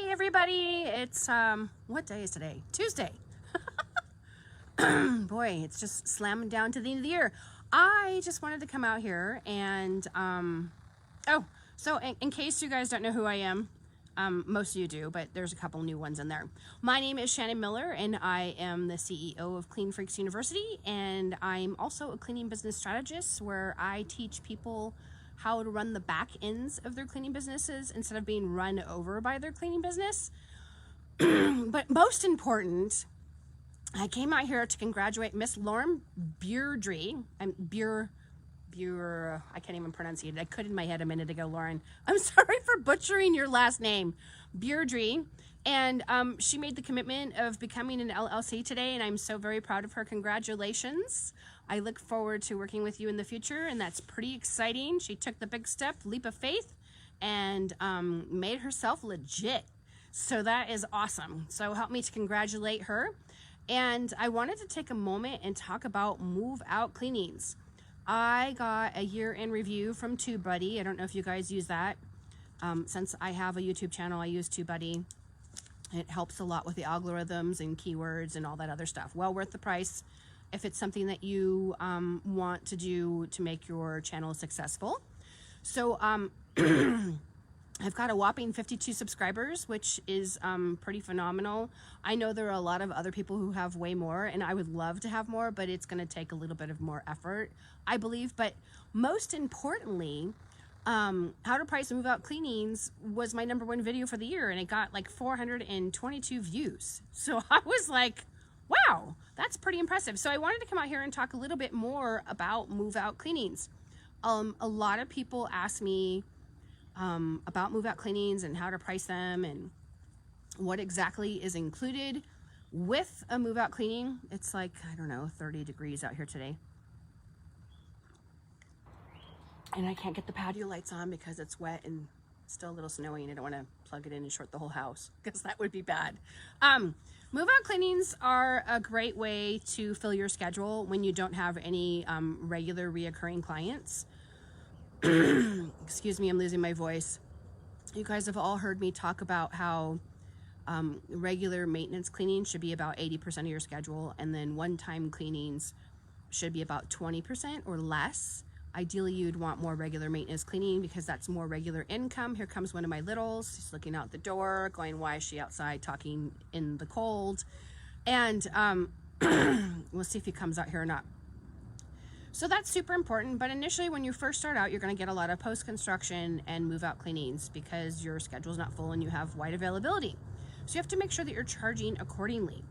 Hey everybody, it's what day is today? Tuesday. Boy, it's just slamming down to the end of the year. I just wanted to come out here and so in case you guys don't know who I am, most of you do, but there's a couple new ones in there. My name is Shannon Miller and I am the CEO of Clean Freaks University, and I'm also a cleaning business strategist where I teach people how to run the back ends of their cleaning businesses instead of being run over by their cleaning business. But most important, I came out here to congratulate Miss Lauren Beardry. I can't even pronounce it. I could in my head a minute ago, Lauren. I'm sorry for butchering your last name. Beardry. And she made the commitment of becoming an LLC today, and I'm so very proud of her. Congratulations. I look forward to working with you in the future, and that's pretty exciting. She took the big step, leap of faith, and made herself legit. So that is awesome. So help me to congratulate her. And I wanted to take a moment and talk about move out cleanings. I got a year-end review from TubeBuddy. I don't know if you guys use that. Since I have a YouTube channel, I use TubeBuddy. It helps a lot with the algorithms and keywords and all that other stuff. Well worth the price if it's something that you want to do to make your channel successful. So I've got a whopping 52 subscribers, which is pretty phenomenal. I know there are a lot of other people who have way more, and I would love to have more, but it's going to take a little bit of more effort, I believe. But most importantly, how to price move out cleanings was my #1 video for the year, and it got like 422 views. So I was like, wow, that's pretty impressive. So I wanted to come out here and talk a little bit more about move out cleanings. A lot of people ask me about move out cleanings and how to price them and what exactly is included with a move out cleaning. It's like, I don't know, 30 degrees out here today. And I can't get the patio lights on because it's wet and still a little snowy, and I don't want to plug it in and short the whole house because that would be bad. Move out cleanings are a great way to fill your schedule when you don't have any regular reoccurring clients. Excuse me, I'm losing my voice. You guys have all heard me talk about how regular maintenance cleaning should be about 80% of your schedule, and then one-time cleanings should be about 20% or less. Ideally, you'd want more regular maintenance cleaning because that's more regular income. Here comes one of my littles. He's looking out the door, going, why is she outside talking in the cold? And we'll see if he comes out here or not. So that's super important. But initially, when you first start out, you're going to get a lot of post-construction and move-out cleanings because your schedule is not full and you have wide availability. So you have to make sure that you're charging accordingly.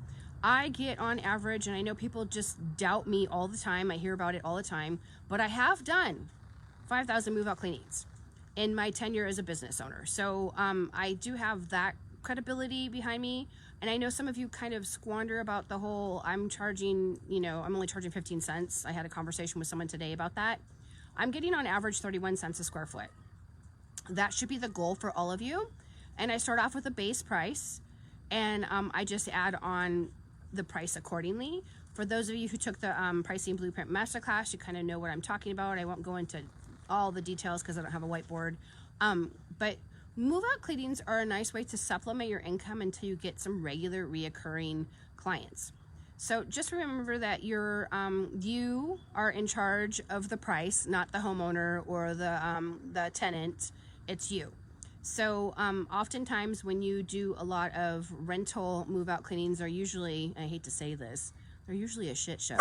I get on average, and I know people just doubt me all the time. I hear about it all the time, but I have done 5,000 move-out cleanings in my tenure as a business owner. So I do have that credibility behind me. And I know some of you kind of squander about the whole, I'm charging, I'm only charging 15 cents. I had a conversation with someone today about that. I'm getting on average 31 cents a square foot. That should be the goal for all of you. And I start off with a base price, and I just add on the price accordingly. For those of you who took the Pricing Blueprint Masterclass, you kind of know what I'm talking about. I won't go into all the details because I don't have a whiteboard. But move-out cleanings are a nice way to supplement your income until you get some regular reoccurring clients. So just remember that you are in charge of the price, not the homeowner or the tenant. It's you. So oftentimes when you do a lot of rental move-out cleanings, they're usually, I hate to say this, they're usually a shit show.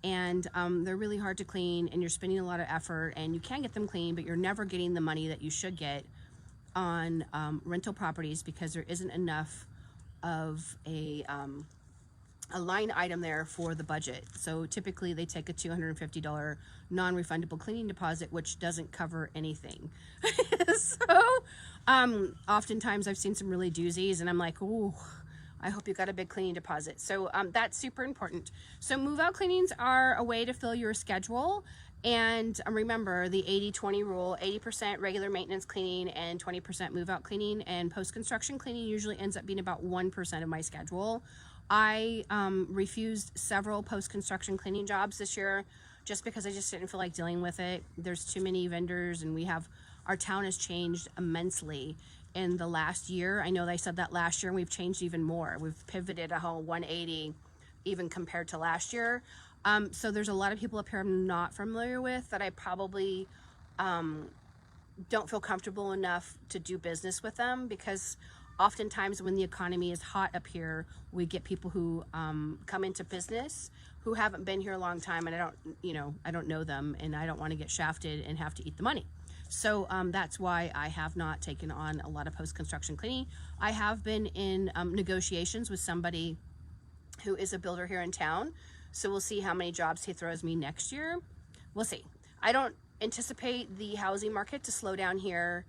And they're really hard to clean, and you're spending a lot of effort, and you can get them clean, but you're never getting the money that you should get on rental properties because there isn't enough of a line item there for the budget. So typically they take a $250 non-refundable cleaning deposit, which doesn't cover anything. So oftentimes I've seen some really doozies, and I'm like, ooh, I hope you got a big cleaning deposit. So that's super important. So move-out cleanings are a way to fill your schedule. And remember the 80-20 rule, 80% regular maintenance cleaning and 20% move-out cleaning, and post-construction cleaning usually ends up being about 1% of my schedule. I refused several post-construction cleaning jobs this year just because I just didn't feel like dealing with it. There's too many vendors, and our town has changed immensely. in the last year. I know they said that last year, and we've changed even more. We've pivoted a whole 180 even compared to last year. So there's a lot of people up here I'm not familiar with that I probably don't feel comfortable enough to do business with them, because oftentimes when the economy is hot up here, we get people who come into business who haven't been here a long time, and I don't know them, and I don't want to get shafted and have to eat the money. So that's why I have not taken on a lot of post-construction cleaning. I have been in negotiations with somebody who is a builder here in town. So we'll see how many jobs he throws me next year. We'll see. I don't anticipate the housing market to slow down here,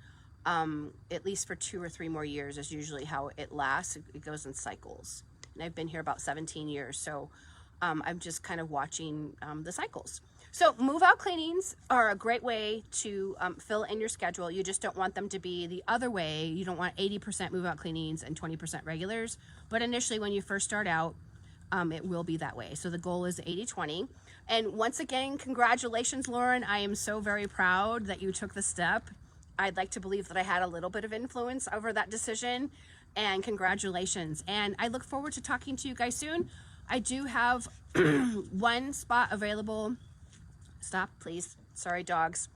at least for 2 or 3 more years is usually how it lasts. It goes in cycles. And I've been here about 17 years. So I'm just kind of watching the cycles. So move out cleanings are a great way to fill in your schedule. You just don't want them to be the other way. You don't want 80% move out cleanings and 20% regulars. But initially when you first start out, it will be that way. So the goal is 80-20. And once again, congratulations, Lauren. I am so very proud that you took the step. I'd like to believe that I had a little bit of influence over that decision, and congratulations. And I look forward to talking to you guys soon. I do have one spot available. Stop, please. Sorry, dogs.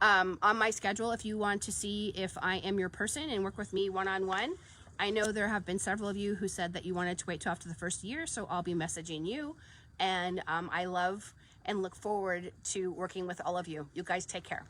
On my schedule, if you want to see if I am your person and work with me one-on-one. I know there have been several of you who said that you wanted to wait till after the first year, so I'll be messaging you. And I love and look forward to working with all of you. You guys take care.